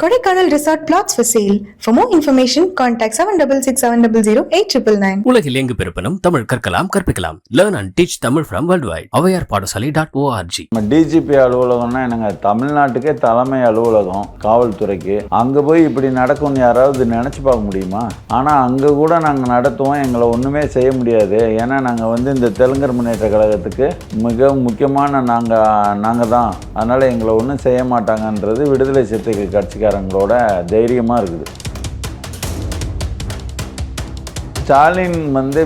Kodaikanal Resort Plots for sale. For more information, contact 7667008999. உலகில் எங்கு பிறப்பினும் தமிழ் கற்கலாம் கற்பிக்கலாம். Learn and teach Tamil from worldwide. avaiyarpaadasali.org. DGP அலுவலகம்னா என்னங்க, தமிழ்நாட்டுக்கே தலைமை அலுவலகம் காவல்துறைக்கு. அங்கே போய் இப்படி நடக்கும்னு யாராவது நினச்சி பார்க்க முடியுமா? ஆனால் அங்கே கூட நாங்கள் நடத்துவோம், எங்களை ஒன்றுமே செய்ய முடியாது. ஏன்னா நாங்கள் இந்த தெலுங்கர் முன்னேற்ற கழகத்துக்கு மிக முக்கியமான நாங்கள் தான். அதனால் எங்களை ஒன்றும் செய்ய மாட்டாங்கன்றது விடுதலை சிறுத்தைகள் கட்சிக்காரங்களோட தைரியமாக இருக்குது. ஸ்டாலின்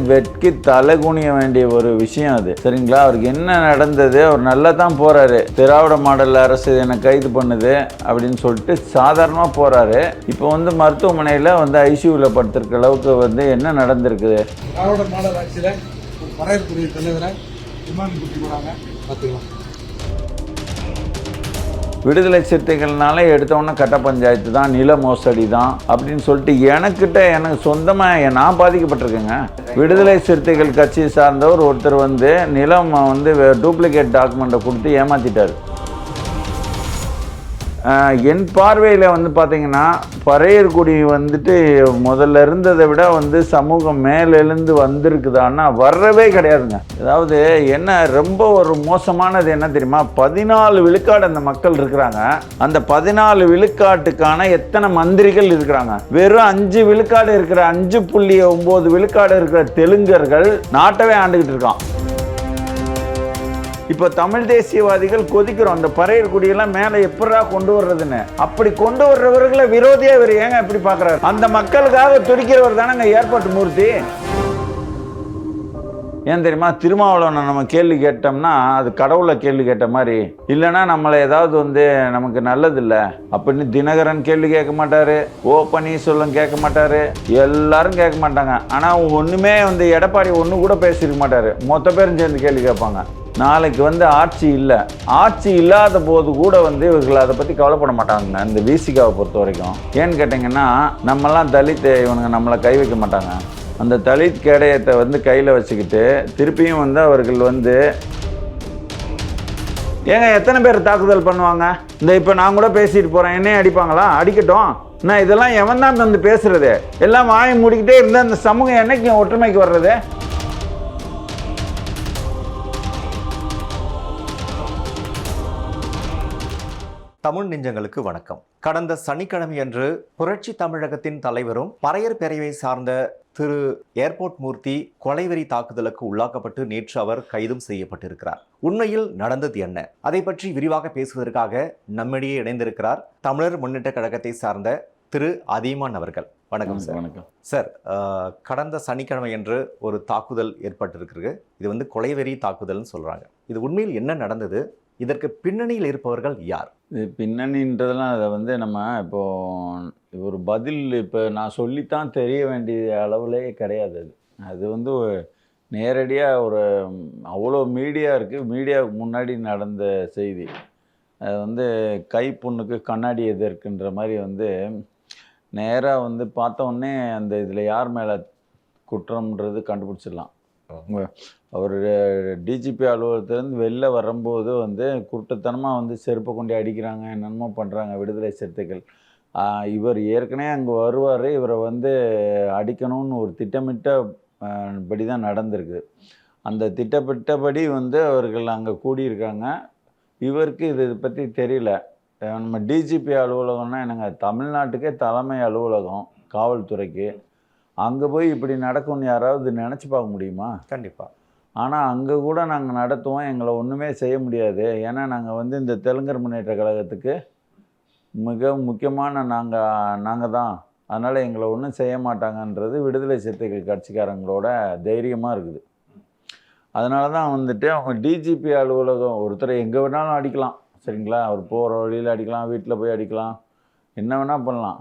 வெட்கி தலைகுனிய வேண்டிய ஒரு விஷயம் அது, சரிங்களா? அவருக்கு என்ன நடந்தது? அவர் நல்லா தான் போகிறாரு. திராவிட மாடல் அரசு என்னை கைது பண்ணுது அப்படின்னு சொல்லிட்டு சாதாரணமாக போகிறாரு. இப்போ மருத்துவமனையில் ஐசியூவில் படுத்திருக்க அளவுக்கு என்ன நடந்திருக்குது? திராவிட மாடல் ஆட்சியில் வரையறுக்குரிய தலைவரை விமானம் கூட்டி போகிறாங்க, பார்த்துக்கலாம். விடுதலை சிறுத்தைகள்னாலே எடுத்தவொன்னே கட்ட பஞ்சாயத்து தான், நில மோசடி தான் அப்படின்னு சொல்லிட்டு எனக்கு சொந்தமாக நான் பாதிக்கப்பட்டிருக்கேங்க. விடுதலை சிறுத்தைகள் கட்சியை சார்ந்தவர் ஒருத்தர் நிலம் டூப்ளிகேட் டாக்குமெண்ட்டை கொடுத்து ஏமாற்றிட்டார். என் பார்வையில் பார்த்தீங்கன்னா பறையர்குடி முதல்ல இருந்ததை விட சமூகம் மேலெழுந்து வந்திருக்குதான்னா வரவே கிடையாதுங்க. அதாவது என்ன ரொம்ப ஒரு மோசமானது என்ன தெரியுமா? 14 விழுக்காடு அந்த மக்கள் இருக்கிறாங்க. அந்த 14 விழுக்காட்டுக்கான எத்தனை மந்திரிகள் இருக்கிறாங்க? வெறும் 5 விழுக்காடு இருக்கிற 5.9 விழுக்காடு இருக்கிற தெலுங்கர்கள் நாட்டவே ஆண்டுகிட்டு இருக்கான். இப்போ தமிழ் தேசியவாதிகள் கொதிக்கிறோம், அந்த பறையர் குடியெல்லாம் மேலே எப்படா கொண்டு வர்றதுன்னு. அப்படி கொண்டு வர்றவர்களை விரோதியா இவர் ஏங்க எப்படி பார்க்குறாரு? அந்த மக்களுக்காக துடிக்கிறவர் தானே ஏற்பாட்டு மூர்த்தி. ஏன் தெரியுமா? திருமாவளவனை நம்ம கேள்வி கேட்டோம்னா அது கடவுளை கேள்வி கேட்ட மாதிரி, இல்லைன்னா நம்மளை ஏதாவது நமக்கு நல்லதில்லை அப்படின்னு தினகரன் கேள்வி கேட்க மாட்டாரு, ஓ பன்னீர்செல்வம் கேட்க மாட்டாரு, எல்லாரும் கேட்க மாட்டாங்க. ஆனால் ஒன்றுமே எடப்பாடி ஒன்று கூட பேசியிருக்க மாட்டாரு. மொத்த பேரும் சேர்ந்து கேள்வி கேட்பாங்க. நாளைக்கு ஆட்சி இல்லை, ஆட்சி இல்லாத போது கூட இவர்கள் அதை பற்றி கவலைப்பட மாட்டாங்க இந்த விசிகாவை பொறுத்த வரைக்கும். ஏன்னு கேட்டிங்கன்னா, நம்மெல்லாம் தலித், இவனுங்க நம்மளை கை வைக்க மாட்டாங்க. அந்த தலித் கேடயத்தை கையில் வச்சுக்கிட்டு திருப்பியும் அவர்கள் ஏங்க எத்தனை பேர் தாக்குதல் பண்ணுவாங்க? இப்போ நான் கூட பேசிட்டு போகிறேன், என்னையும் அடிப்பாங்களா? அடிக்கட்டும். நான் இதெல்லாம் எவன் தான் பேசுறது? எல்லாம் வாயை மூடிக்கிட்டே இருந்தால் அந்த சமூகம் என்னைக்கு ஒற்றுமைக்கு வர்றது? தமிழ் நெஞ்சங்களுக்கு வணக்கம். கடந்த சனிக்கிழமையன்று புரட்சி தமிழகத்தின் தலைவரும் பறையர் பிரிவை சார்ந்த திரு ஏர்போர்ட் மூர்த்தி கொலைவெறி தாக்குதலுக்கு உள்ளாக்கப்பட்டு நேற்று அவர் கைதும் செய்யப்பட்டிருக்கிறார். உண்மையில் நடந்தது என்ன? அதை பற்றி விரிவாக பேசுவதற்காக நம்மிடையே இணைந்திருக்கிறார் தமிழர் முன்னேற்ற கழகத்தை சார்ந்த திரு அதியமான் அவர்கள். வணக்கம் சார். வணக்கம் சார். கடந்த சனிக்கிழமையன்று ஒரு தாக்குதல் ஏற்பட்டிருக்கு. இது கொலைவெறி தாக்குதல்னு சொல்றாங்க. இது உண்மையில் என்ன நடந்தது? இதற்கு பின்னணியில் இருப்பவர்கள் யார்? இது பின்னணின்றதெல்லாம் அதை நம்ம இப்போது ஒரு பதில் இப்போ நான் சொல்லித்தான் தெரிய வேண்டிய அளவுலே கிடையாது. அது நேரடியாக ஒரு அவ்வளோ மீடியா இருக்குது. மீடியாவுக்கு முன்னாடி நடந்த செய்தி. அது கை புண்ணுக்கு கண்ணாடி எதற்குன்ற மாதிரி நேராக பார்த்தோன்னே அந்த இதில் யார் மேலே குற்றம்ன்றது கண்டுபிடிச்சிடலாம். அவர் டிஜிபி அலுவலகத்திலேருந்து வெளில வரும்போது குருட்டுத்தனமாக செருப்பை கொண்டு அடிக்கிறாங்க, என்னென்னமோ பண்ணுறாங்க விடுதலை சிறுத்தைகள். இவர் ஏற்கனவே அங்கே வருவார், இவரை அடிக்கணும்னு ஒரு திட்டமிட்ட படி தான் நடந்திருக்கு. அந்த திட்டமிட்டபடி அவர்கள் அங்கே கூடியிருக்காங்க. இவருக்கு இதை பற்றி தெரியல. நம்ம டிஜிபி அலுவலகம்னா என்னங்க, தமிழ்நாட்டுக்கே தலைமை அலுவலகம் காவல்துறைக்கு. அங்கே போய் இப்படி நடக்கும்னு யாராவது நினச்சி பார்க்க முடியுமா? கண்டிப்பாக. ஆனால் அங்கே கூட நாங்கள் நடத்துவோம், எங்களை ஒன்றுமே செய்ய முடியாது. ஏன்னா நாங்கள் இந்த தெலுங்கர் முன்னேற்ற கழகத்துக்கு மிக முக்கியமான நாங்கள் தான். அதனால் எங்களை ஒன்றும் செய்ய மாட்டாங்கன்றது விடுதலை சிறுத்தைகள் கட்சிக்காரங்களோட தைரியமாக இருக்குது. அதனால தான் அவங்க டிஜிபி அலுவலகம் ஒருத்தரை எங்கே வேணாலும் அடிக்கலாம், சரிங்களா? அவர் போகிற வழியில் அடிக்கலாம், வீட்டில் போய் அடிக்கலாம், என்ன வேணால் பண்ணலாம்.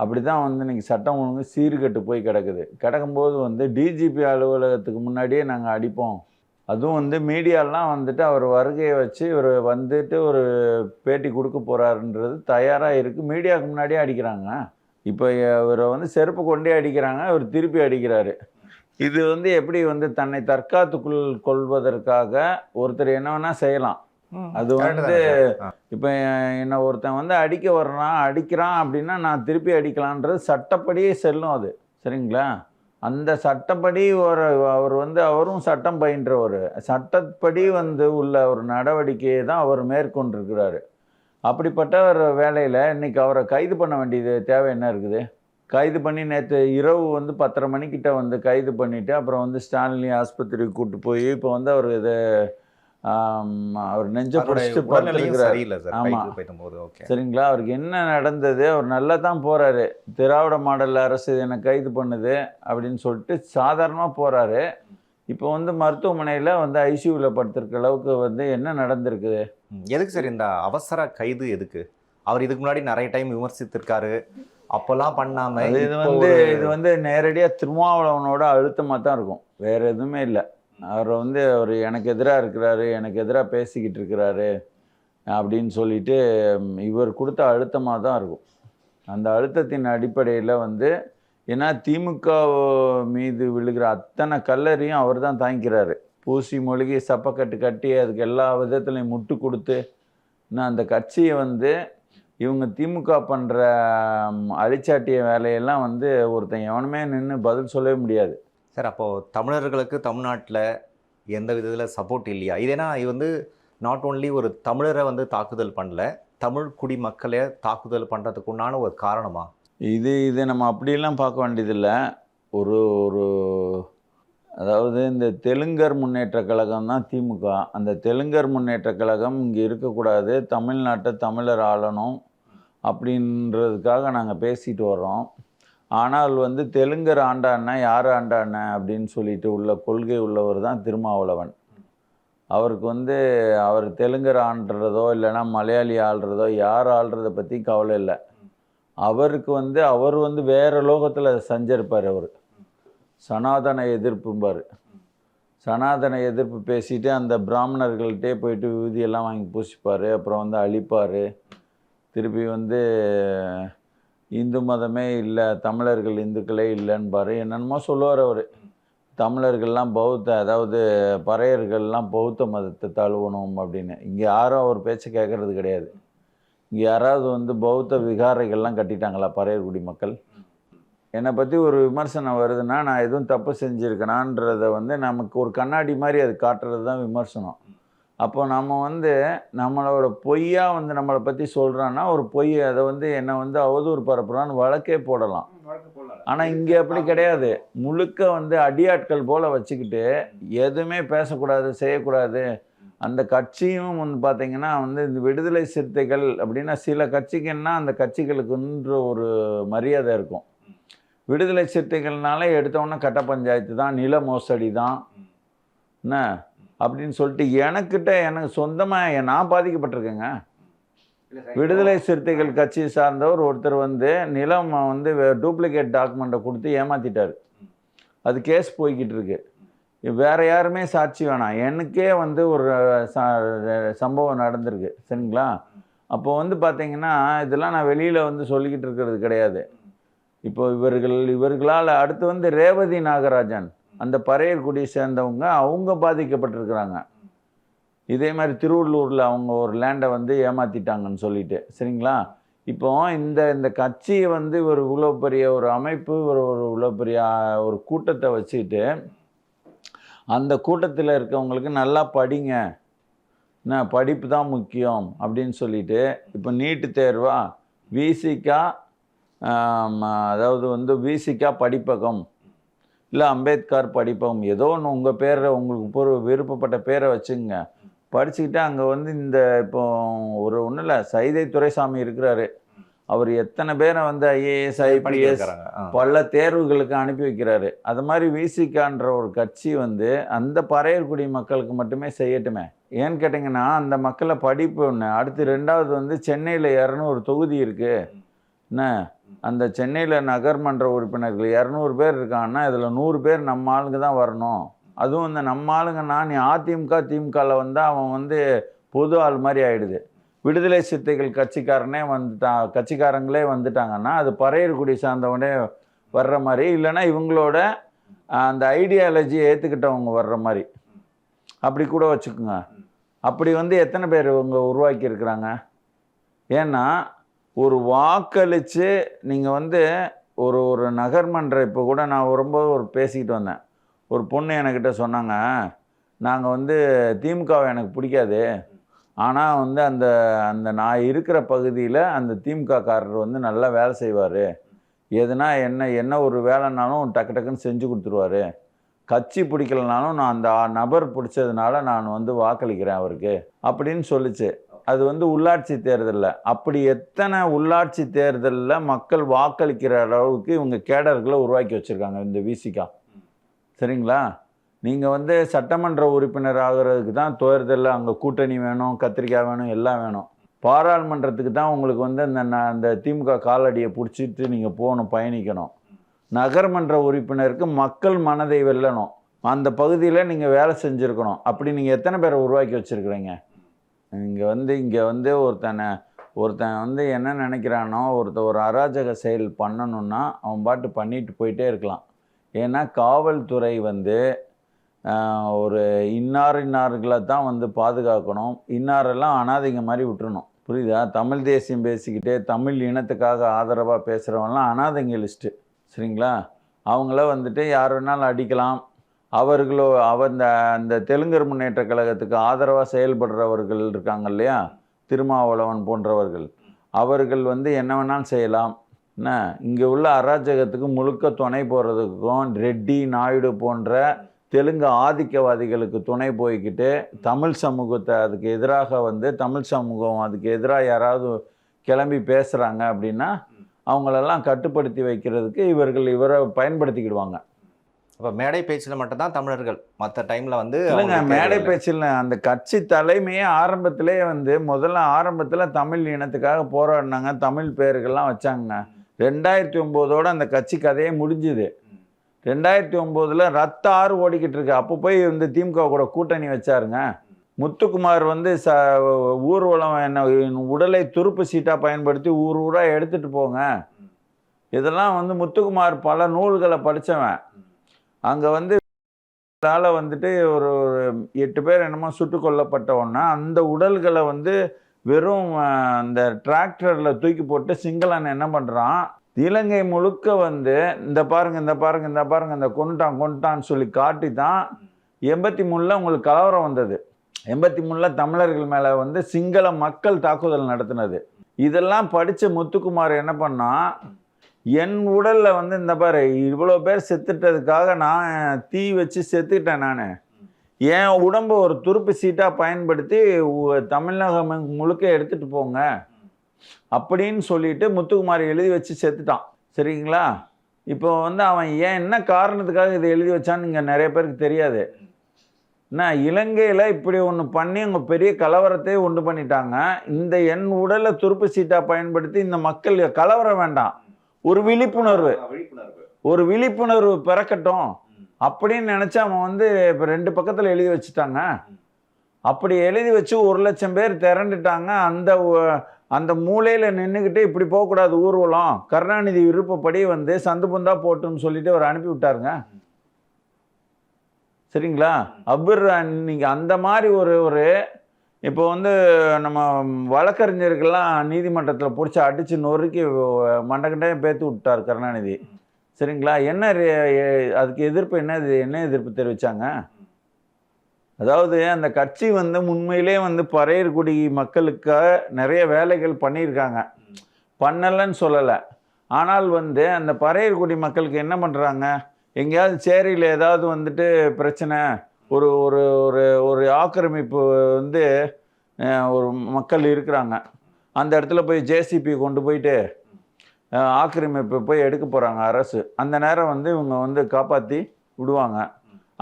அப்படி தான் இன்றைக்கி சட்டம் ஒழுங்கு சீர்கெட்டு போய் கிடக்கும்போது டிஜிபி அலுவலகத்துக்கு முன்னாடியே நாங்கள் அடிப்போம். அதுவும் மீடியாலாம் அவர் வருகையை வச்சு இவர் ஒரு பேட்டி கொடுக்க போகிறாருன்றது தயாராக இருக்குது. மீடியாவுக்கு முன்னாடியே அடிக்கிறாங்க. இப்போ இவரை செருப்பு கொண்டே அடிக்கிறாங்க, இவர் திருப்பி அடிக்கிறாரு. இது எப்படி தன்னை தற்காத்துக்குள் கொள்வதற்காக ஒருத்தர் என்ன வேணால் செய்யலாம். அது வந்து இப்போ என்னை ஒருத்தன் வந்து அடிக்க வர்றான் அடிக்கிறான் அப்படின்னா நான் திருப்பி அடிக்கலான்றது சட்டப்படியே செல்லும் அது. சரிங்களா? அந்த சட்டப்படி அவர் வந்து அவரும் சட்டம் பயின்றவர். சட்டப்படி வந்து உள்ள ஒரு நடவடிக்கையை தான் அவர் மேற்கொண்டிருக்கிறாரு. அப்படிப்பட்ட ஒரு வேலையில் இன்னைக்கு அவரை கைது பண்ண வேண்டியது தேவை என்ன இருக்குது? கைது பண்ணி நேற்று இரவு வந்து 10:30 மணிக்கிட்ட வந்து கைது பண்ணிவிட்டு அப்புறம் வந்து ஸ்டான்லி ஆஸ்பத்திரிக்கு கூப்பிட்டு போய் இப்போ வந்து அவர் இது அவர் நெஞ்ச பிடிச்சிட்டு படுத்துருக்கிறார். ஆமாம், சரிங்களா? அவருக்கு என்ன நடந்தது? அவர் நல்லா தான் போகிறாரு. திராவிட மாடல் அரசு என்னை கைது பண்ணுது அப்படின்னு சொல்லிட்டு சாதாரணமாக போகிறாரு. இப்போ வந்து மருத்துவமனையில் வந்து ஐசியூவில் படுத்திருக்க அளவுக்கு வந்து என்ன நடந்திருக்குது? எதுக்கு சார் இந்த அவசர கைது? எதுக்கு? அவர் இதுக்கு முன்னாடி நிறைய டைம் விமர்சித்திருக்காரு, அப்போல்லாம் பண்ணாம. இது வந்து நேரடியாக திருமாவளவனோட அழுத்தமாக தான் இருக்கும், வேற எதுவுமே இல்லை. அவர் எனக்கு எதிராக இருக்கிறாரு, எனக்கு எதிராக பேசிக்கிட்டு இருக்கிறாரு அப்படின்னு சொல்லிட்டு இவர் கொடுத்த அழுத்தமாக தான் இருக்கும். அந்த அழுத்தத்தின் அடிப்படையில் வந்து ஏன்னா திமுக மீது விழுகிற அத்தனை கல்லறையும் அவர் தான் தாங்கிக்கிறாரு. பூசி மொழிகி சப்பக்கட்டு கட்டி அதுக்கு எல்லா விதத்துலையும் முட்டு கொடுத்து அந்த கட்சியை வந்து இவங்க திமுக பண்ணுற அழிச்சாட்டிய வேலையெல்லாம் வந்து ஒருத்தன் எவனுமே நின்று பதில் சொல்லவே முடியாது. சார், அப்போது தமிழர்களுக்கு தமிழ்நாட்டில் எந்த விதத்தில் சப்போர்ட் இல்லையா? இதேனா இது வந்து நாட் ஓன்லி ஒரு தமிழரை வந்து தாக்குதல் பண்ணல, தமிழ் குடிமக்களை தாக்குதல் பண்ணுறதுக்கு உண்டான ஒரு காரணமா? இது நம்ம அப்படியெல்லாம் பார்க்க வேண்டியதில்லை. ஒரு அதாவது இந்த தெலுங்கர் முன்னேற்ற கழகம் தான் திமுக. அந்த தெலுங்கர் முன்னேற்ற கழகம் இங்கே இருக்கக்கூடாது, தமிழ்நாட்டை தமிழர் ஆளணும் அப்படின்றதுக்காக நாங்கள் பேசிட்டு வர்றோம். ஆனால் வந்து தெலுங்கர் ஆண்டாண்ண யார் ஆண்டாண்ண அப்படின்னு சொல்லிட்டு உள்ள கொள்கை உள்ளவர் தான் திருமாவளவன். அவருக்கு வந்து அவர் தெலுங்கர் ஆள்றதோ இல்லைன்னா மலையாளி ஆள்றதோ யார் ஆள்றதை பற்றி கவலை இல்லை. அவருக்கு வந்து அவர் வந்து வேறு லோகத்தில் சஞ்சரிப்பார். அவர் சனாதன எதிர்ப்பும்பார். சனாதன எதிர்ப்பு பேசிட்டு அந்த பிராமணர்கள்ட்டே போயிட்டு விபூதியெல்லாம் வாங்கி பூசிப்பார். அப்புறம் வந்து அழிப்பார். திருப்பி வந்து இந்து மதமே இல்லை, தமிழர்கள் இந்துக்களே இல்லைன்பார். என்னென்னமோ சொல்லுவார் அவர். தமிழர்கள்லாம் அதாவது பறையர்கள்லாம் பௌத்த மதத்தை தழுவணும் அப்படின்னு. இங்கே யாரும் அவர் பேச்சை கேட்கறது கிடையாது. இங்கே யாராவது வந்து பௌத்த விகாரைகள்லாம் கட்டிட்டாங்களா பறையர்குடி மக்கள்? என்னை பற்றி ஒரு விமர்சனம் வருதுன்னா நான் எதுவும் தப்பு செஞ்சுருக்கேனான்றதை வந்து நமக்கு ஒரு கண்ணாடி மாதிரி அது காட்டுறது தான் விமர்சனம். அப்போ நம்ம வந்து நம்மளோட பொய்யா வந்து நம்மளை பற்றி சொல்கிறான்னா ஒரு பொய் அதை வந்து என்னை வந்து அவதூறு பரப்புறான்னு வழக்கே போடலாம். ஆனால் இங்கே அப்படி கிடையாது. முழுக்க வந்து அடியாட்கள் போல் வச்சுக்கிட்டு எதுவுமே பேசக்கூடாது, செய்யக்கூடாது. அந்த கட்சியும் வந்து பார்த்திங்கன்னா வந்து இந்த விடுதலை சிறுத்தைகள் அப்படின்னா சில கட்சிக்குன்னா அந்த கட்சிகளுக்குன்ற ஒரு மரியாதை இருக்கும். விடுதலை சிறுத்தைகள்னாலே எடுத்தோன்னே கட்ட பஞ்சாயத்து தான், நில மோசடி தான் என்ன அப்படின்னு சொல்லிட்டு எனக்கு சொந்தமாக நான் பாதிக்கப்பட்டிருக்கேங்க. விடுதலை சிறுத்தைகள் கட்சி சார்ந்தவர் ஒருத்தர் வந்து நிலம் வந்து டூப்ளிகேட் டாக்குமெண்ட்டை கொடுத்து ஏமாற்றிட்டார். அது கேஸ் போய்கிட்டு இருக்கு. வேறு யாருமே சாட்சி வேணாம், எனக்கே வந்து ஒரு சம்பவம் நடந்திருக்கு. சரிங்களா? அப்போ வந்து பார்த்திங்கன்னா இதெல்லாம் நான் வெளியில் வந்து சொல்லிக்கிட்டு இருக்கிறது கிடையாது. இப்போ இவர்களால் அடுத்து வந்து ரேவதி நாகராஜன் அந்த பறையர்குடியை சேர்ந்தவங்க அவங்க பாதிக்கப்பட்டிருக்கிறாங்க. இதே மாதிரி திருவள்ளூரில் அவங்க ஒரு லேண்டை வந்து ஏமாற்றிட்டாங்கன்னு சொல்லிட்டு. சரிங்களா? இப்போ இந்த கட்சியை வந்து ஒரு இவ்வளோ பெரிய ஒரு அமைப்பு ஒரு இவ்வளோ பெரிய ஒரு கூட்டத்தை வச்சுக்கிட்டு அந்த கூட்டத்தில் இருக்கவங்களுக்கு நல்லா படிங்க, என்ன படிப்பு தான் முக்கியம் அப்படின்னு சொல்லிட்டு இப்போ நீட்டு தேர்வா விசிகா அதாவது வந்து விசிகா படிப்பகம் இல்லை அம்பேத்கர் படிப்பகம் ஏதோ ஒன்று உங்கள் பேரை உங்களுக்கு விருப்பப்பட்ட பேரை வச்சுங்க, படிச்சுக்கிட்டு அங்கே வந்து இந்த இப்போ ஒன்றும் இல்லை சைதை துரைசாமி இருக்கிறாரு. அவர் எத்தனை பேரை வந்து ஐஏஎஸ் ஐபிஎஸ் பல தேர்வுகளுக்கு அனுப்பி வைக்கிறாரு. அது மாதிரி விசிகான்ற ஒரு கட்சி வந்து அந்த பறையர்குடி மக்களுக்கு மட்டுமே செய்யட்டுமே. ஏன்னு கேட்டிங்கன்னா அந்த மக்களை படிப்பு ஒன்று. அடுத்து ரெண்டாவது வந்து சென்னையில் 200 தொகுதி இருக்குது. என்ன அந்த சென்னையில் நகர்மன்ற உறுப்பினர்கள் 200 பேர் இருக்காங்கன்னா இதில் 100 பேர் நம்ம ஆளுங்க தான் வரணும். அதுவும் இந்த நம்ம ஆளுங்கன்னா நீ அதிமுக திமுகவில் வந்து அவன் வந்து பொது ஆள் மாதிரி ஆகிடுது. விடுதலை சிறுத்தைகள் கட்சிக்காரங்களே வந்துட்டாங்கன்னா அது பறையர்குடி சார்ந்தவனே வர்ற மாதிரி, இல்லைன்னா இவங்களோட அந்த ஐடியாலஜியை ஏற்றுக்கிட்டவங்க வர்ற மாதிரி அப்படி கூட வச்சுக்கோங்க. அப்படி வந்து எத்தனை பேர் இவங்க உருவாக்கி இருக்கிறாங்க? ஏன்னா ஒரு வாக்களித்து நீங்கள் வந்து ஒரு ஒரு நகர்மன்ற இப்போ கூட நான் ஒரு பேசிக்கிட்டு வந்தேன். ஒரு பொண்ணு என்கிட்ட சொன்னாங்க, நாங்கள் வந்து திமுகவை எனக்கு பிடிக்காது, ஆனால் வந்து அந்த அந்த நான் இருக்கிற பகுதியில் அந்த திமுககாரர் வந்து நல்லா வேலை செய்வார், எதுனா என்ன ஒரு வேலைனாலும் டக்கு டக்குன்னு செஞ்சு கொடுத்துருவாரு, கட்சி பிடிக்கலனாலும் நான் அந்த நபர் பிடிச்சதுனால நான் வந்து வாக்களிக்கிறேன் அவருக்கு அப்படின்னு சொல்லிச்சு. அது வந்து உள்ளாட்சி தேர்தலில். அப்படி எத்தனை உள்ளாட்சி தேர்தலில் மக்கள் வாக்களிக்கிற அளவுக்கு இவங்க கேடர்களை உருவாக்கி வச்சுருக்காங்க இந்த விசிகா. சரிங்களா? நீங்கள் வந்து சட்டமன்ற உறுப்பினர் ஆகிறதுக்கு தான் தேர்தலில் அங்கே கூட்டணி வேணும், கத்திரிக்காய் வேணும், எல்லாம் வேணும். பாராளுமன்றத்துக்கு தான் உங்களுக்கு வந்து அந்த திமுக காலடியை பிடிச்சிட்டு நீங்கள் போகணும், பயணிக்கணும். நகர்மன்ற உறுப்பினருக்கு மக்கள் மனதை வெல்லணும், அந்த பகுதியில் நீங்கள் வேலை செஞ்சுருக்கணும். அப்படி நீங்கள் எத்தனை பேரை உருவாக்கி வச்சுருக்குறீங்க? இங்கே வந்து ஒருத்தன் வந்து என்ன நினைக்கிறானோ, ஒரு அராஜக செயல் பண்ணணுன்னா அவன் பாட்டு பண்ணிட்டு போயிட்டே இருக்கலாம். ஏன்னா காவல்துறை வந்து ஒரு இன்னார்களை தான் வந்து பாதுகாக்கணும், இன்னாரெல்லாம் அனாதைங்க மாதிரி விட்டுறணும். புரியுதா? தமிழ் தேசியம் பேசிக்கிட்டே தமிழ் இனத்துக்காக ஆதரவாக பேசுகிறவங்களாம் அனாதைங்க லிஸ்ட்டு. சரிங்களா? அவங்கள வந்துட்டு யார் வேணாலும் அடிக்கலாம். அவர்களோ அந்த தெலுங்கர் முன்னேற்ற கழகத்துக்கு ஆதரவாக செயல்படுறவர்கள் இருக்காங்க இல்லையா, திருமாவளவன் போன்றவர்கள், அவர்கள் வந்து என்ன வேணாலும் செய்யலாம். என்ன இங்கே உள்ள அராஜகத்துக்கு முழுக்க துணை போகிறதுக்கும் ரெட்டி நாயுடு போன்ற தெலுங்கு ஆதிக்கவாதிகளுக்கு துணை போய்கிட்டு தமிழ் சமூகத்தை அதுக்கு எதிராக வந்து தமிழ் சமூகம் அதுக்கு எதிராக யாராவது கிளம்பி பேசுகிறாங்க அப்படின்னா அவங்களெல்லாம் கட்டுப்படுத்தி வைக்கிறதுக்கு இவரை பயன்படுத்திக்கிடுவாங்க. அப்போ மேடை பேச்சில் மட்டும்தான் தமிழர்கள், மற்ற டைமில் வந்து இல்லைங்க, மேடை பேச்சில் அந்த கட்சி தலைமையே ஆரம்பத்திலே வந்து ஆரம்பத்தில் தமிழ் இனத்துக்காக போராடினாங்க, தமிழ் பேர்கள்லாம் வச்சாங்க. 2009 அந்த கட்சி கதையே முடிஞ்சுது. 2009 ரத்த ஆறு ஓடிக்கிட்டு இருக்கு. அப்போ போய் இந்த திமுக கூட கூட்டணி வச்சாருங்க. முத்துக்குமார் வந்து ஊர்வலம் என்ன உடலை துருப்பு சீட்டாக பயன்படுத்தி ஊராக எடுத்துகிட்டு போங்க, இதெல்லாம் வந்து முத்துக்குமார் பல நூல்களை படித்தவன். அங்கே வந்து வந்துட்டு ஒரு 8 பேர் என்னமோ சுட்டு கொல்லப்பட்டவொன்னா அந்த உடல்களை வந்து வெறும் அந்த டிராக்டரில் தூக்கி போட்டு சிங்களன் என்ன பண்ணுறான், இலங்கை முழுக்க வந்து இந்த பாருங்க இந்த கொண்டுட்டான்னு சொல்லி காட்டி தான் 83 உங்களுக்கு கலவரம் வந்தது. 83 தமிழர்கள் மேலே வந்து சிங்கள மக்கள் தாக்குதல் நடத்தினது. இதெல்லாம் படித்த முத்துக்குமார் என்ன பண்ணால், என் உடலில் வந்து இந்த பாரு இவ்வளோ பேர் செத்துட்டதுக்காக நான் தீ வச்சு செத்துக்கிட்டேன், நான் என் உடம்பு ஒரு துருப்பு சீட்டாக பயன்படுத்தி தமிழகம் முழுக்க எடுத்துகிட்டு போங்க அப்படின்னு சொல்லிட்டு முத்துக்குமார் எழுதி வச்சு செத்துட்டான். சரிங்களா? இப்போ வந்து அவன் என்ன காரணத்துக்காக இதை எழுதி வச்சான்னு இங்கே நிறைய பேருக்கு தெரியாது. இலங்கையில் இப்படி ஒன்று பண்ணி அவங்க பெரிய கலவரத்தை உண்டு பண்ணிட்டாங்க. இந்த என் உடலை துருப்பு சீட்டாக பயன்படுத்தி இந்த மக்கள் கலவரம் வேண்டாம், ஒரு விழிப்புணர்வு பிறக்கட்டும் அப்படின்னு நினச்சி அவன் வந்து இப்போ 2 பக்கத்தில் எழுதி வச்சுட்டாங்க. அப்படி எழுதி வச்சு 1 லட்சம் பேர் திரண்டுட்டாங்க. அந்த மூலையில் நின்றுக்கிட்டு இப்படி போகக்கூடாது ஊர்வலம், கருணாநிதி விருப்பப்படி வந்து சந்து புந்தா போட்டுன்னு சொல்லிட்டு அவர் அனுப்பி விட்டாருங்க. சரிங்களா? நீங்கள் அந்த மாதிரி ஒரு இப்போ வந்து நம்ம வழக்கறிஞர்கள்லாம் நீதிமன்றத்தில் பிடிச்சி அடித்து நொறுக்கி மண்டகண்டையும் பேத்து விட்டார் கருணாநிதி. சரிங்களா? அதுக்கு எதிர்ப்பு என்ன எதிர்ப்பு தெரிவித்தாங்க? அதாவது அந்த கட்சி வந்து உண்மையிலே வந்து பறையர்குடி மக்களுக்காக நிறைய வேலைகள் பண்ணியிருக்காங்க, பண்ணலைன்னு சொல்லலை. ஆனால் வந்து அந்த பறையர்குடி மக்களுக்கு என்ன பண்ணுறாங்க, எங்கேயாவது சேரியில் ஏதாவது வந்துட்டு பிரச்சனை, ஒரு ஒரு ஒரு ஒரு ஆக்கிரமிப்பு வந்து ஒரு மக்கள் இருக்கிறாங்க, அந்த இடத்துல போய் ஜேசிபி கொண்டு போயிட்டு ஆக்கிரமிப்பு போய் எடுக்க போகிறாங்க அரசு. அந்த நேரம் வந்து இவங்க வந்து காப்பாற்றி விடுவாங்க.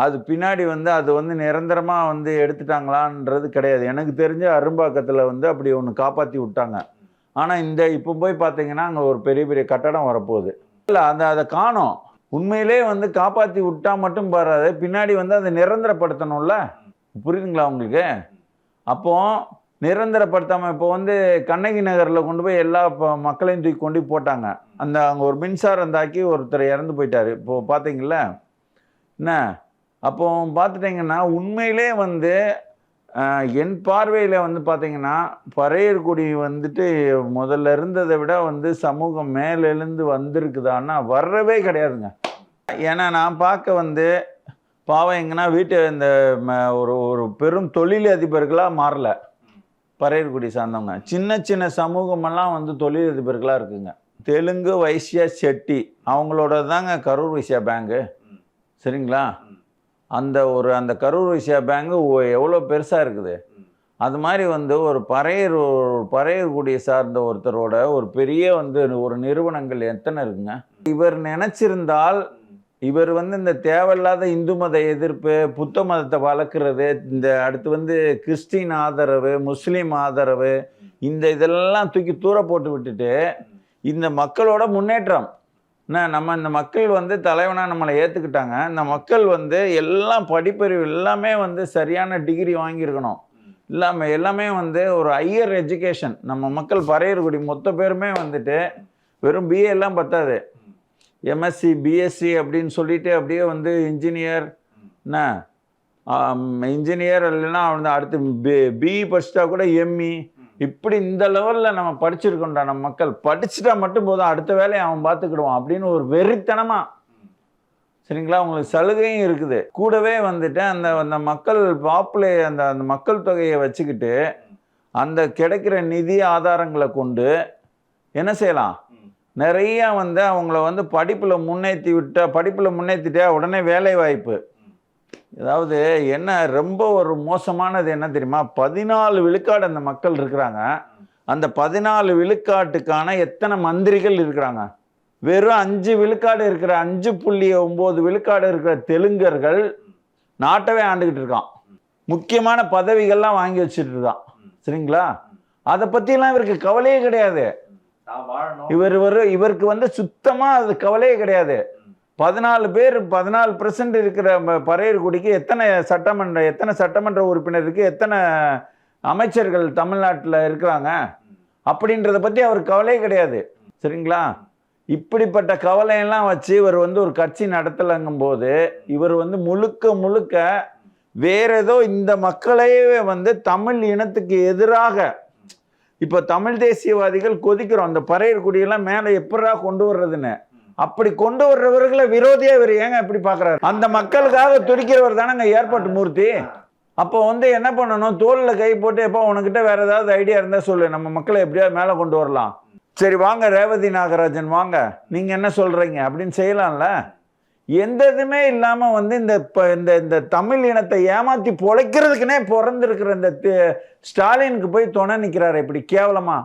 அது பின்னாடி வந்து அது வந்து நிரந்தரமாக வந்து எடுத்துட்டாங்களான்றது கிடையாது. எனக்கு தெரிஞ்ச அரும்பாக்கத்தில் வந்து அப்படி ஒன்று காப்பாற்றி விட்டாங்க. ஆனால் இப்போ போய் பார்த்தீங்கன்னா அங்கே ஒரு பெரிய பெரிய கட்டடம் வரப்போகுது. இல்லை அதை காணோம். உண்மையிலே வந்து காப்பாற்றி விட்டா மட்டும் பாராது, பின்னாடி வந்து அதை நிரந்தரப்படுத்தணும்ல. புரியுதுங்களா உங்களுக்கு? அப்போது நிரந்தரப்படுத்தாமல் இப்போ வந்து கண்ணகி நகரில் கொண்டு போய் எல்லா மக்களையும் தூக்கி கொண்டு போட்டாங்க. அங்கே ஒரு மின்சாரம் தாக்கி ஒருத்தர் இறந்து போயிட்டார். இப்போது பார்த்தீங்களா என்ன? அப்போ பார்த்துட்டிங்கன்னா உண்மையிலே வந்து என் பார்வையில் வந்து பார்த்தீங்கன்னா பறையர்குடி வந்துட்டு முதல்ல இருந்ததை விட வந்து சமூகம் மேலெழுந்து வந்திருக்குதான்னா வரவே கிடையாதுங்க. ஏன்னா நான் பார்க்க வந்து பாவம் எங்கன்னா வீட்டு இந்த ஒரு ஒரு பெரும் தொழில் அதிபர்களாக மாறல பறையர்குடி சார்ந்தவங்க. சின்ன சின்ன சமூகமெல்லாம் வந்து தொழில் அதிபர்களாக இருக்குங்க. தெலுங்கு, வைசியா, செட்டி அவங்களோட தாங்க கரூர் வைசியா பேங்கு. சரிங்களா? அந்த கரூர் வைசியா பேங்கு எவ்வளோ பெருசாக இருக்குது. அது மாதிரி வந்து ஒரு பறையர்குடியை சார்ந்த ஒருத்தரோட ஒரு பெரிய வந்து ஒரு நிறுவனங்கள் எத்தனை இருக்குங்க. இவர் நினச்சிருந்தால் இவர் வந்து இந்த தேவையில்லாத இந்து மத எதிர்ப்பு, புத்த மதத்தை வளர்க்குறது, இந்த அடுத்து வந்து கிறிஸ்டின் ஆதரவு, முஸ்லீம் ஆதரவு, இதெல்லாம் தூக்கி தூர போட்டு விட்டுட்டு இந்த மக்களோட முன்னேற்றம் நம்ம இந்த மக்கள் வந்து தலைவனாக நம்மளை ஏற்றுக்கிட்டாங்க. இந்த மக்கள் வந்து எல்லாம் படிப்பறிவு எல்லாமே வந்து சரியான டிகிரி வாங்கியிருக்கணும். எல்லாமே வந்து ஒரு ஹையர் எஜுகேஷன். நம்ம மக்கள் பறையர்குடி மொத்த பேருமே வந்துட்டு வெறும் பிஏ எல்லாம் பத்தாது, எம்எஸ்சி, பிஎஸ்சி அப்படின்னு சொல்லிட்டு அப்படியே வந்து இன்ஜினியர் இல்லைன்னா வந்து அடுத்து பிஇ படிச்சுட்டா கூட எம்இ, இப்படி இந்த லெவலில் நம்ம படிச்சிருக்கோம்டா. நம்ம மக்கள் படிச்சுட்டா மட்டும் போதும், அடுத்த வேலையை அவன் பார்த்துக்கிடுவான் அப்படின்னு ஒரு வெறித்தனமா. சரிங்களா? உங்களுக்கு சலுகையும் இருக்குது. கூடவே வந்துட்டு அந்த மக்கள் அந்த மக்கள் தொகையை வச்சுக்கிட்டு அந்த கிடைக்கிற நிதி ஆதாரங்களை கொண்டு என்ன செய்யலாம், நிறைய வந்து அவங்கள வந்து படிப்பில் முன்னேற்றிட்டா உடனே வேலை வாய்ப்பு. அதாவது என்ன ரொம்ப ஒரு மோசமானது என்ன தெரியுமா, 14 விழுக்காடு அந்த மக்கள் இருக்கிறாங்க. அந்த 14 விழுக்காட்டுக்கான எத்தனை மந்திரிகள் இருக்கிறாங்க? வெறும் 5 விழுக்காடு இருக்கிற 5.9 விழுக்காடு இருக்கிற தெலுங்கர்கள் நாட்டவே ஆண்டுகிட்டு இருக்கான். முக்கியமான பதவிகள்லாம் வாங்கி வச்சுட்டு இருக்கான். சரிங்களா? அதை பற்றிலாம் இவருக்கு கவலையே கிடையாது. இவருக்கு வந்து சுத்தமா அது கவலையே கிடையாது. 14% இருக்கிற பறையர்குடிக்கு எத்தனை சட்டமன்ற உறுப்பினர் இருக்கு, எத்தனை அமைச்சர்கள் தமிழ்நாட்டில் இருக்கிறாங்க அப்படின்றத பத்தி அவருக்கு கவலையே கிடையாது. சரிங்களா? இப்படிப்பட்ட கவலையெல்லாம் வச்சு இவர் வந்து ஒரு கட்சி நடத்தலங்கும் போது இவர் வந்து முழுக்க வேற ஏதோ இந்த மக்களையே வந்து தமிழ் இனத்துக்கு எதிராக இப்போ தமிழ் தேசியவாதிகள் கொதிக்கிறோம், அந்த பறையர்குடியெல்லாம் மேலே எப்படா கொண்டு வர்றதுன்னு. அப்படி கொண்டு வர்றவர்களை விரோதியா இவர் ஏங்க எப்படி பார்க்குறாரு? அந்த மக்களுக்காக துடிக்கிறவர் தானேங்க ஏர்போர்ட் மூர்த்தி. அப்போ வந்து என்ன பண்ணணும், தோளில் கை போட்டு எப்போ உனக்கிட்ட வேற ஏதாவது ஐடியா இருந்தால் சொல்லு, நம்ம மக்களை எப்படியாவது மேலே கொண்டு வரலாம். சரி வாங்க ரேவதி நாகராஜன் வாங்க, நீங்கள் என்ன சொல்கிறீங்க அப்படின்னு செய்யலாம்ல. எந்த இதுவுமே இல்லாமல் வந்து இந்த தமிழ் இனத்தை ஏமாற்றி பொழைக்கிறதுக்குனே பிறந்திருக்கிற இந்த ஸ்டாலினுக்கு போய் துணை நிற்கிறாரு இப்படி கேவலமா.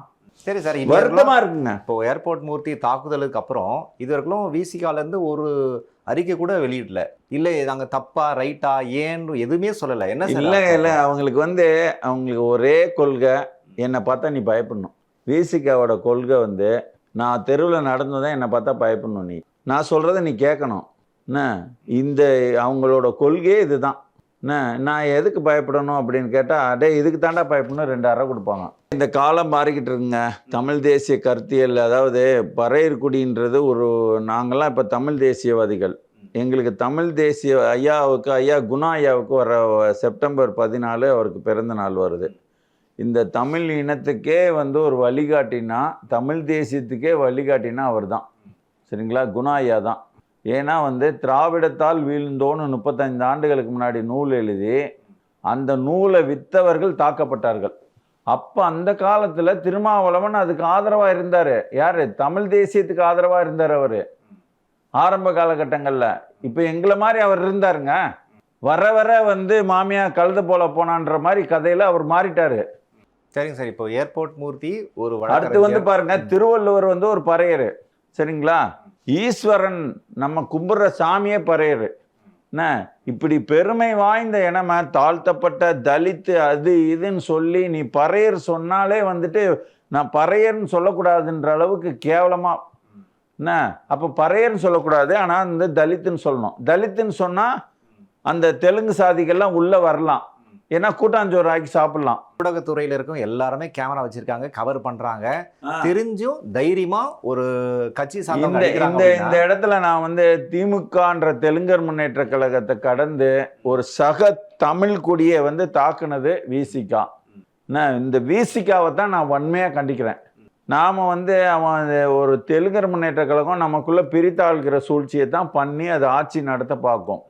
சரி சார், வருத்தமா இருக்குங்க. இப்போ ஏர்போர்ட் மூர்த்தி தாக்குதலுக்கு அப்புறம் இதுவரைக்கும் விசிகாலேருந்து ஒரு அறிக்கை கூட வெளியிடல. இல்லை நாங்கள் தப்பா ரைட்டா ஏன்னு எதுவுமே சொல்லலை. என்ன இல்லை அவங்களுக்கு ஒரே கொள்கை, என்னை பார்த்தா நீ பயப்படணும். விசிகாவோட கொள்கை வந்து நான் தெருவில் நடந்ததான் என்னை பார்த்தா பயப்படணும், நீ நான் சொல்கிறத நீ கேட்கணும். அவங்களோட கொள்கையே இதுதான். நான் எதுக்கு பயப்படணும் அப்படின்னு கேட்டால், அடே இதுக்கு தாண்டா பயப்படணும், 2000 கொடுப்பாங்க. இந்த காலம் மாறிக்கிட்டு இருக்குங்க. தமிழ் தேசிய கருத்தியல், அதாவது பறையர்குடின்றது நாங்கள்லாம் இப்போ தமிழ் தேசியவாதிகள். எங்களுக்கு தமிழ் தேசிய ஐயா குணா ஐயாவுக்கு வர செப்டம்பர் 14 அவருக்கு பிறந்த நாள் வருது. இந்த தமிழ் இனத்துக்கே வந்து ஒரு வழிகாட்டினா, தமிழ் தேசியத்துக்கே வழிகாட்டினா அவர் தான். சரிங்களா? குணா ஐயா தான். ஏன்னா வந்து திராவிடத்தால் வீழ்ந்தோன்னு 35 ஆண்டுகளுக்கு முன்னாடி நூல் எழுதி அந்த நூலை விற்றவர்கள் தாக்கப்பட்டார்கள். அப்போ அந்த காலத்தில் திருமாவளவன் அதுக்கு ஆதரவாக இருந்தார். யார்? தமிழ் தேசியத்துக்கு ஆதரவாக இருந்தார் அவர் ஆரம்ப காலகட்டங்களில். இப்போ எங்களை மாதிரி அவர் இருந்தாருங்க. வர வந்து மாமியா கழுத போல போனான்ற மாதிரி கதையில் அவர் மாறிட்டாரு. சரிங்க சார், இப்போ ஏர்போர்ட் மூர்த்தி ஒரு அடுத்து வந்து பாருங்க, திருவள்ளுவர் வந்து ஒரு பறையர். சரிங்களா? ஈஸ்வரன் நம்ம கும்பிட்ற சாமியே பறையர். என்ன இப்படி பெருமை வாய்ந்த இனமா தாழ்த்தப்பட்ட தலித்து அது இதுன்னு சொல்லி நீ பறையர் சொன்னாலே வந்துட்டு நான் பறையர்னு சொல்லக்கூடாதுன்ற அளவுக்கு கேவலமா. என்ன அப்போ பறையர்னு சொல்லக்கூடாது, ஆனால் இந்த தலித்துன்னு சொல்லணும். தலித்துன்னு சொன்னால் அந்த தெலுங்கு சாதிகள்லாம் உள்ளே வரலாம். ஏன்னா கூட்டாஞ்சோறு ஆக்கி சாப்பிடலாம். ஊடகத்துறையில இருக்கும் எல்லாருமே கேமரா வச்சிருக்காங்க, கவர் பண்றாங்க, தெரிஞ்சும் தைரியமா ஒரு கட்சி சார்ந்தவங்க இந்த இடத்துல நான் வந்து திமுகன்ற தெலுங்கர் முன்னேற்ற கழகத்தை கடந்து ஒரு சக தமிழ் கொடியை வந்து தாக்குனது விசிகா. இந்த விசிகாவை தான் நான் வன்மையா கண்டிக்கிறேன். நாம வந்து அவன் ஒரு தெலுங்கர் முன்னேற்ற கழகம் நமக்குள்ள பிரித்தாள்கிற சூழ்ச்சியை தான் பண்ணி அதை ஆட்சி நடத்த பார்க்கும்.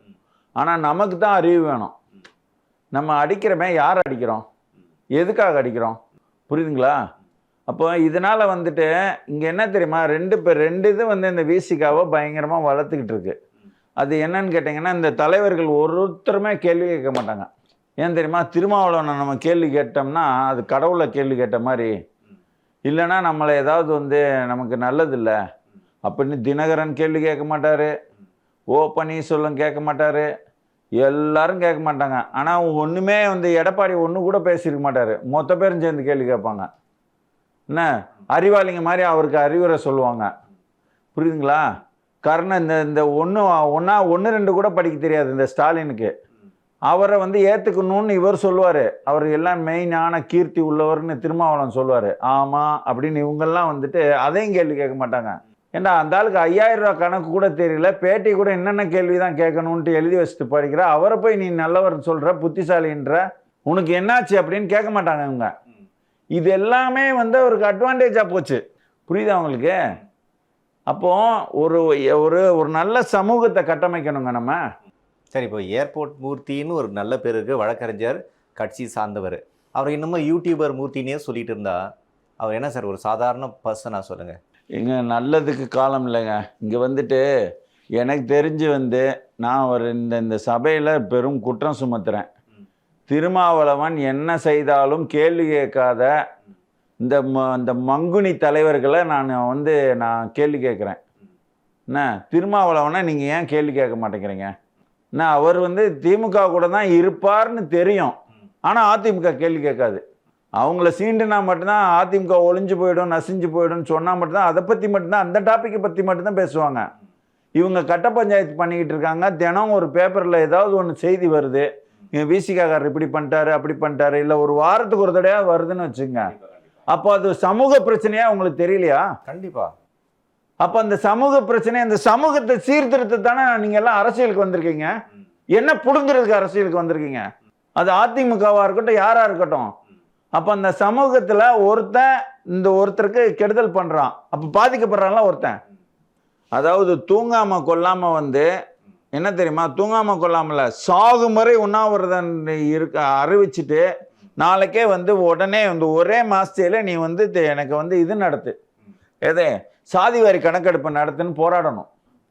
ஆனா நமக்கு தான் அறிவு வேணும். நம்ம அடிக்கிறமே யார் அடிக்கிறோம், எதுக்காக அடிக்கிறோம், புரியுதுங்களா? அப்போ இதனால வந்துட்டு இங்க என்ன தெரியுமா, ரெண்டு இது வந்து இந்த விசிகாவை பயங்கரமா வளர்த்துக்கிட்டு இருக்கு. அது என்னன்னு கேட்டிங்கன்னா, இந்த தலைவர்கள் ஒருத்தருமே கேள்வி கேட்க மாட்டாங்க. ஏன் தெரியுமா, திருமாவளவனை நம்ம கேள்வி கேட்டோம்னா அது கடவுளை கேள்வி கேட்ட மாதிரி, இல்லைன்னா நம்மளை ஏதாவது வந்து நமக்கு நல்லது இல்லை அப்படின்னு தினகரன் கேள்வி கேட்க மாட்டாரு, ஓ பன்னீர்செல்வம் கேட்க மாட்டாரு, எல்லாரும் கேட்க மாட்டாங்க. ஆனால் ஒன்றுமே வந்து எடப்பாடி ஒன்று கூட பேசியிருக்க மாட்டார். மொத்த பேரும் சேர்ந்து கேள்வி கேட்பாங்க. என்ன அறிவாளிங்க மாதிரி அவருக்கு அறிவுரை சொல்லுவாங்க, புரியுதுங்களா? காரணம் இந்த ஒன்று ரெண்டு கூட படிக்க தெரியாது இந்த ஸ்டாலினுக்கு. அவரை வந்து ஏற்றுக்கணும்னு இவர் சொல்லுவார், அவர் எல்லாம் மெயினான கீர்த்தி உள்ளவர்னு திருமாவளவன் சொல்லுவார். ஆமாம் அப்படின்னு இவங்கெல்லாம் வந்துட்டு அதையும் கேள்வி கேட்க மாட்டாங்க. ஏன்னா அந்த ஆளுக்கு 5000 ரூபா கணக்கு கூட தெரியல, பேட்டி கூட என்னென்ன கேள்வி தான் கேட்கணுன்ட்டு எழுதி வச்சுட்டு படிக்கிற அவரை போய் நீ நல்லவர் சொல்கிற, புத்திசாலின்ற, உனக்கு என்னாச்சு அப்படின்னு கேட்க மாட்டாங்க இவங்க. இது எல்லாமே வந்து அவருக்கு அட்வான்டேஜாக போச்சு, புரியுதா அவங்களுக்கு? அப்போ ஒரு ஒரு ஒரு நல்ல சமூகத்தை கட்டமைக்கணுங்க நம்ம. சரி, இப்போ ஏர்போர்ட் மூர்த்தின்னு ஒரு நல்ல பேர் இருக்கு, வழக்கறிஞர், கட்சி சார்ந்தவர். அவர் இன்னமும் யூடியூபர் மூர்த்தினே சொல்லிட்டு இருந்தா அவர் என்ன சார், ஒரு சாதாரண பர்சனா சொல்லுங்க? எங்க நல்லதுக்கு காலம் இல்லைங்க. இங்கே வந்துட்டு எனக்கு தெரிஞ்சு வந்து நான் ஒரு இந்த சபையில் பெரும் குற்றம் சுமத்துறேன். திருமாவளவன் என்ன செய்தாலும் கேள்வி கேட்காத இந்த மங்குனி தலைவர்களை நான் கேள்வி கேட்குறேன். என்ன திருமாவளவனை நீங்கள் ஏன் கேள்வி கேட்க மாட்டேங்கிறீங்க? என்ன அவர் வந்து திமுக கூட தான் இருப்பார்னு தெரியும், ஆனால் அதிமுக கேள்வி கேட்காது. அவங்கள சீண்டுனா மட்டும்தான் அதிமுக ஒளிஞ்சு போயிடும், நசிஞ்சு போயிடும்னு சொன்னால் மட்டும்தான் அதை பற்றி மட்டும்தான், அந்த டாப்பிக்கை பற்றி மட்டும்தான் பேசுவாங்க. இவங்க கட்ட பஞ்சாயத்து பண்ணிக்கிட்டு இருக்காங்க. தினம் ஒரு பேப்பரில் ஏதாவது ஒன்று செய்தி வருது, விசிகாக்காரர் இப்படி பண்ணிட்டாரு அப்படி பண்ணிட்டாரு, இல்லை ஒரு வாரத்துக்கு ஒரு தடையாக வருதுன்னு வச்சுங்க. அப்போ அது சமூக பிரச்சனையா உங்களுக்கு தெரியலையா? கண்டிப்பா. அப்போ அந்த சமூக பிரச்சனை, அந்த சமூகத்தை சீர்திருத்த தானே நீங்கள் எல்லாம் அரசியலுக்கு வந்திருக்கீங்க. என்ன புடுங்கிறதுக்கு அரசியலுக்கு வந்திருக்கீங்க? அது அதிமுகவாக இருக்கட்டும், யாராக இருக்கட்டும். அப்போ அந்த சமூகத்தில் ஒருத்தருக்கு கெடுதல் பண்ணுறான், அப்போ பாதிக்கப்படுறான்ல ஒருத்தன். அதாவது தூங்காமல் கொல்லாமல் வந்து என்ன தெரியுமா, தூங்காமல் கொல்லாமல் சாகுமுறை உண்ணாவிரதம் அறிவிச்சுட்டு நாளைக்கே வந்து உடனே வந்து ஒரே மாதத்தில நீ வந்து எனக்கு வந்து இது நடத்து, எதே சாதிவாரி கணக்கெடுப்பு நடத்துன்னு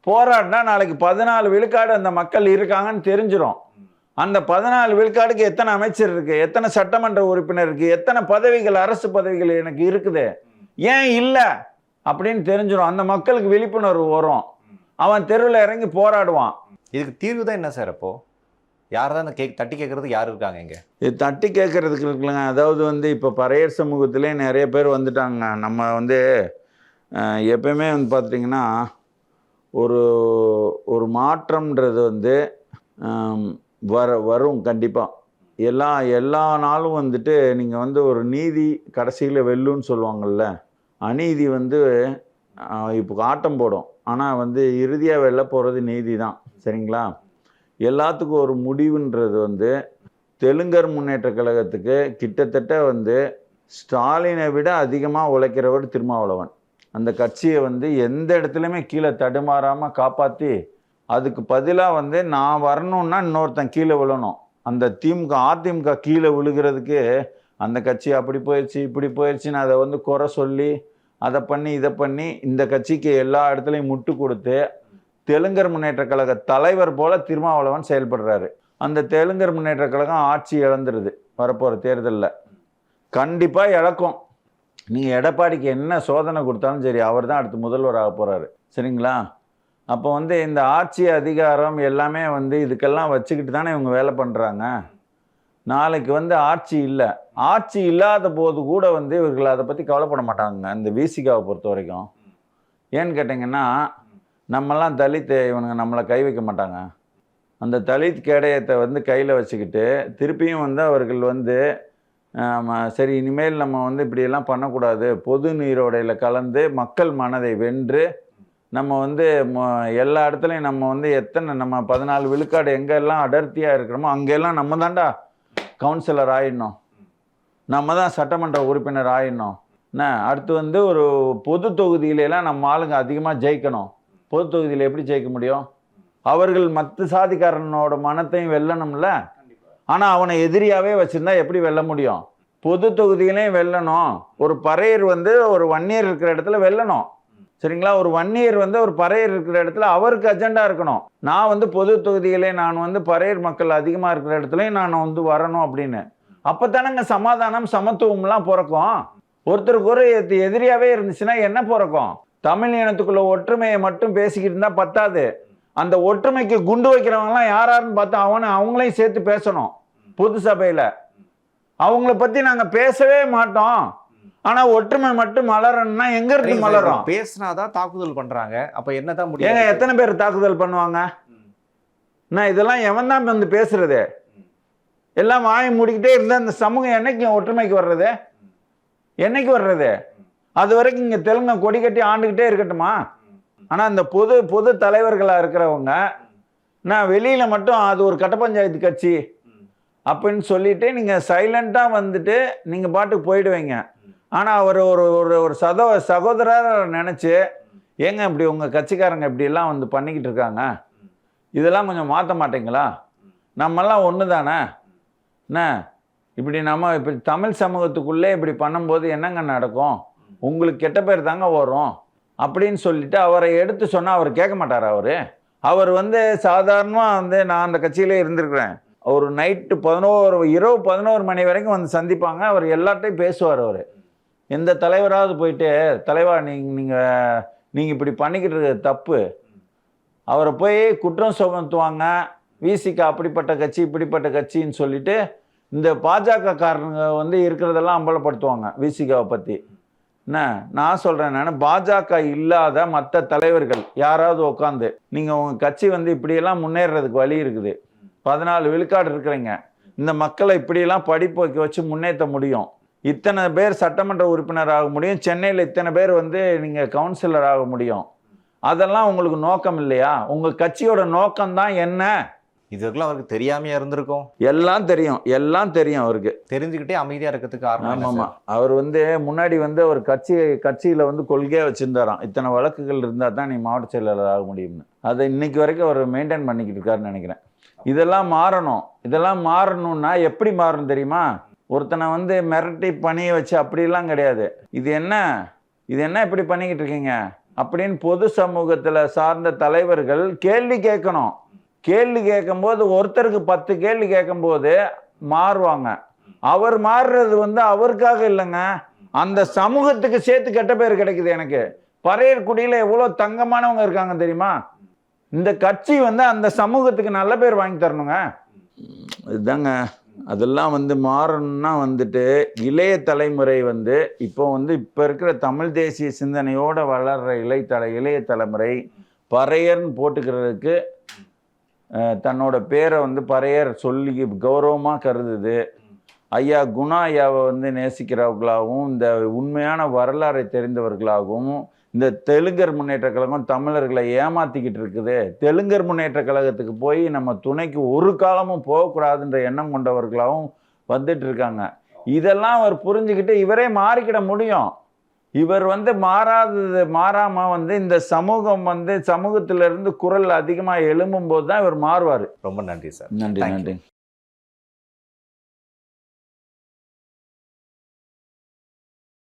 போராடினா நாளைக்கு 14 விழுக்காடு அந்த மக்கள் இருக்காங்கன்னு தெரிஞ்சிடும். அந்த 14 விழுக்காடுக்கு எத்தனை அமைச்சர் இருக்கு, எத்தனை சட்டமன்ற உறுப்பினர் இருக்கு, எத்தனை பதவிகள், அரசு பதவிகள் எனக்கு இருக்குது, ஏன் இல்லை அப்படின்னு தெரிஞ்சிடும். அந்த மக்களுக்கு விழிப்புணர்வு வரும், அவன் தெருவில் இறங்கி போராடுவான். இதுக்கு தீர்வு தான் என்ன சார்? அப்போ யார் தான் தட்டி கேட்கறதுக்கு யார் இருக்காங்க இங்கே? இது தட்டி கேட்கறதுக்கு இருக்குல்லங்க. அதாவது வந்து இப்போ பறையர் சமூகத்திலே நிறைய பேர் வந்துட்டாங்க. நம்ம வந்து எப்பயுமே வந்து பார்த்துட்டிங்கன்னா ஒரு மாற்றம்ன்றது வந்து வரும் கண்டிப்பாக. எல்லா நாளும் வந்துட்டு நீங்கள் வந்து ஒரு நீதி கடைசியில் வெல்லுன்னு சொல்லுவாங்கள்ல, அநீதி வந்து இப்போ ஆட்டம் போடும், ஆனால் வந்து இறுதியாக வெளில போகிறது நீதி தான், சரிங்களா? எல்லாத்துக்கும் ஒரு முடிவுன்றது வந்து தெலுங்கர் முன்னேற்ற கழகத்துக்கு கிட்டத்தட்ட வந்து ஸ்டாலினை விட அதிகமாக உழைக்கிறவர் திருமாவளவன். அந்த கட்சியை வந்து எந்த இடத்துலையுமே கீழே தடுமாறாமல் காப்பாற்றி, அதுக்கு பதிலாக வந்து நான் வரணும்னா இன்னொருத்தன் கீழே விழணும். அந்த அதிமுக கீழே விழுகிறதுக்கு அந்த கட்சி அப்படி போயிடுச்சு இப்படி போயிடுச்சுன்னு அதை வந்து குறை சொல்லி அதை பண்ணி இதை பண்ணி இந்த கட்சிக்கு எல்லா இடத்துலையும் முட்டு கொடுத்து தெலுங்கர் முன்னேற்ற கழக தலைவர் போல திருமாவளவன் செயல்படுறாரு. அந்த தெலுங்கர் முன்னேற்ற கழகம் ஆட்சி இழந்துருது வரப்போகிற தேர்தலில், கண்டிப்பாக இழக்கும். நீங்கள் எடப்பாடிக்கு என்ன சோதனை கொடுத்தாலும் சரி, அவர் தான் அடுத்து முதல்வராக போகிறாரு, சரிங்களா? அப்போ வந்து இந்த ஆட்சி அதிகாரம் எல்லாமே வந்து இதுக்கெல்லாம் வச்சுக்கிட்டு தானே இவங்க வேலை பண்ணுறாங்க. நாளைக்கு வந்து ஆட்சி இல்லாத போது கூட வந்து இவர்கள் அதை பற்றி கவலைப்பட மாட்டாங்க இந்த விசிகாவை பொறுத்த வரைக்கும். ஏன்னு கேட்டிங்கன்னா, நம்மெல்லாம் தலித், இவனுங்க நம்மளை கை வைக்க மாட்டாங்க. அந்த தலித் கேடயத்தை வந்து கையில் வச்சுக்கிட்டு திருப்பியும் வந்து அவர்கள் வந்து சரி இனிமேல் நம்ம வந்து இப்படியெல்லாம் பண்ணக்கூடாது, பொது நீரோடையில் கலந்து மக்கள் மனதை வென்று நம்ம வந்து எல்லா இடத்துலையும் நம்ம வந்து நம்ம 14 விழுக்காடு எங்கெல்லாம் அடர்த்தியாக இருக்கிறோமோ அங்கெல்லாம் நம்ம தான்டா கவுன்சிலர் ஆயிடணும், நம்ம தான் சட்டமன்ற உறுப்பினர் ஆயிடணும். அடுத்து வந்து ஒரு பொது தொகுதியிலலாம் நம்ம ஆளுங்க அதிகமாக ஜெயிக்கணும். பொது தொகுதியில் எப்படி ஜெயிக்க முடியும்? அவர்கள் மற்ற சாதிக்காரனோட மனத்தையும் வெல்லணும்ல. ஆனால் அவனை எதிரியாகவே வச்சுருந்தா எப்படி வெல்ல முடியும்? பொது தொகுதியிலையும் வெல்லணும். ஒரு பறையர் வந்து ஒரு வன்னியர் இருக்கிற இடத்துல வெல்லணும், சரிங்களா? ஒரு வன்னியர் வந்து ஒரு பறையர் இருக்கிற இடத்துல அவருக்கு அஜெண்டா இருக்கணும். நான் வந்து பொது தொகுதியிலே நான் வந்து பறையர் மக்கள் அதிகமாக இருக்கிற இடத்துலையும் நான் வந்து வரணும் அப்படின்னு. அப்போ தானேங்க சமாதானம் சமத்துவம்லாம் பிறக்கும். ஒருத்தருக்கு ஒரு எதிரியாகவே இருந்துச்சுன்னா என்ன பிறக்கும்? தமிழ் இனத்துக்குள்ள ஒற்றுமையை மட்டும் பேசிக்கிட்டு இருந்தால் பத்தாது. அந்த ஒற்றுமைக்கு குண்டு வைக்கிறவங்கலாம் யாராருன்னு பார்த்தா அவங்களையும் சேர்த்து பேசணும். பொது சபையில் அவங்கள பற்றி நாங்கள் பேசவே மாட்டோம், ஆனால் ஒற்றுமை மட்டும் மலரணும்னா எங்க இருந்து மலரும்? பேசினாதான் தாக்குதல் பண்றாங்க. அப்ப என்னதான் முடியும்? ஏங்க எத்தனை பேர் தாக்குதல் பண்ணுவாங்க? இதெல்லாம் எவன் தான் வந்து பேசுறது? எல்லாம் வாயை மூடிக்கிட்டே இருந்தா அந்த சமூகம் என்னைக்கு ஒற்றுமைக்கு வர்றது? என்னைக்கு வர்றது? அது வரைக்கும் இங்க தெலுங்க கொடி கட்டி ஆண்டுகிட்டே இருக்கட்டுமா? ஆனா இந்த பொது தலைவர்களா இருக்கிறவங்க வெளியில மட்டும் அது ஒரு கட்ட பஞ்சாயத்து கட்சி அப்படின்னு சொல்லிட்டு நீங்க சைலண்டா வந்துட்டு நீங்க பாட்டுக்கு போயிடுவீங்க. ஆனா அவர் ஒரு சகோதரர் நினைச்சு ஏங்க இப்படி உங்க கட்சிக்காரங்க இப்படி எல்லாம் வந்து பண்ணிக்கிட்டு இருக்காங்க, இதெல்லாம் கொஞ்சம் மாற்ற மாட்டீங்களா? நம்மெல்லாம் ஒன்று தானே. இப்படி இப்படி தமிழ் சமூகத்துக்குள்ளே இப்படி பண்ணும்போது என்னங்க நடக்கும்? உங்களுக்கு கெட்ட பேர் தாங்க வரும் அப்படின்னு சொல்லிட்டு அவரை எடுத்து சொன்னால் அவர் கேட்க மாட்டார். அவர் வந்து சாதாரணமாக வந்து நான் அந்த கட்சியிலே இருந்திருக்கிறேன். ஒரு நைட்டு இரவு 11 மணி வரைக்கும் வந்து சந்திப்பாங்க. அவர் எல்லார்ட்டையும் பேசுவார். அவர் எந்த தலைவராவது போயிட்டு தலைவா நீங்கள் இப்படி பண்ணிக்கிட்டு இருக்க தப்பு, அவரை போய் குற்றம் சுமத்துவாங்க. விசிகா அப்படிப்பட்ட கட்சி இப்படிப்பட்ட கட்சின்னு சொல்லிட்டு இந்த பாஜக காரங்க வந்து இருக்கிறதெல்லாம் அம்பலப்படுத்துவாங்க விசிகாவை பற்றி. நான் சொல்கிறேன், நான் பாஜக இல்லாத மற்ற தலைவர்கள் யாராவது உட்காந்து நீங்கள் உங்கள் கட்சி வந்து இப்படியெல்லாம் முன்னேறதுக்கு வழி இருக்குது, 14 விழுக்காடு இருக்கிறீங்க, இந்த மக்களை இப்படியெல்லாம் படிப்பு வச்சு முன்னேற்ற முடியும், இத்தனை பேர் சட்டமன்ற உறுப்பினர் ஆக முடியும், சென்னையில் இத்தனை பேர் வந்து நீங்கள் கவுன்சிலர் ஆக முடியும், அதெல்லாம் உங்களுக்கு நோக்கம் இல்லையா? உங்கள் கட்சியோட நோக்கம்தான் என்ன? இதுக்கெல்லாம் அவருக்கு தெரியாமையா இருந்திருக்கும். எல்லாம் தெரியும் அவருக்கு. தெரிஞ்சுக்கிட்டே அமைதியா இருக்கிறதுக்கு காரணம். ஆமாம், அவர் வந்து முன்னாடி வந்து ஒரு கட்சியில் வந்து கொள்கையாக வச்சுருந்தாராம், இத்தனை வழக்குகள் இருந்தால் தான் நீ மாவட்ட செயலாளர் ஆக முடியும்னு. அதை இன்னைக்கு வரைக்கும் அவர் மெயின்டைன் பண்ணிக்கிட்டு இருக்காருன்னு நினைக்கிறேன். இதெல்லாம் மாறணும்னா எப்படி மாறணும் தெரியுமா? ஒருத்தனை வந்து மிரட்டி பணியை வச்சு அப்படிலாம் கிடையாது. இது என்ன இப்படி பண்ணிக்கிட்டு இருக்கீங்க அப்படின்னு பொது சமூகத்தில் சார்ந்த தலைவர்கள் கேள்வி கேட்கணும். கேள்வி கேட்கும்போது ஒருத்தருக்கு 10 கேள்வி கேட்கும்போது மாறுவாங்க. அவர் மாறுறது வந்து அவருக்காக இல்லைங்க, அந்த சமூகத்துக்கு சேர்த்து கெட்ட பேர் கிடைக்குது. எனக்கு பறையர் குடியில் எவ்வளோ தங்கமானவங்க இருக்காங்க தெரியுமா? இந்த கட்சி வந்து அந்த சமூகத்துக்கு நல்ல பேர் வாங்கி தரணுங்க. இதுதாங்க. அதெல்லாம் வந்து மாறணும்னா வந்துட்டு இளைய தலைமுறை வந்து இப்போ இருக்கிற தமிழ் தேசிய சிந்தனையோட வளர்ற இளைய தலைமுறை பறையர்னு போட்டுக்கிறதுக்கு தன்னோட பேரை வந்து பறையர் சொல்லி கௌரவமாக கருதுது. ஐயா குணா ஐயாவை வந்து நேசிக்கிறவர்களாகவும் இந்த உண்மையான வரலாறை தெரிந்தவர்களாகவும் இந்த தெலுங்கர் முன்னேற்ற கழகம் தமிழர்களை ஏமாத்திக்கிட்டு இருக்குது. தெலுங்கர் முன்னேற்ற கழகத்துக்கு போய் நம்ம துணைக்கு ஒரு காலமும் போகக்கூடாதுன்ற எண்ணம் கொண்டவர்களாகவும் வந்துட்டு இருக்காங்க. இதெல்லாம் அவர் புரிஞ்சுக்கிட்டு இவரே மாறிக்கிட முடியும். இவர் வந்து மாறாம வந்து இந்த சமூகம் வந்து சமூகத்திலிருந்து குரல் அதிகமாக எழும்பும் போது தான் இவர் மாறுவார். ரொம்ப நன்றி சார். நன்றி.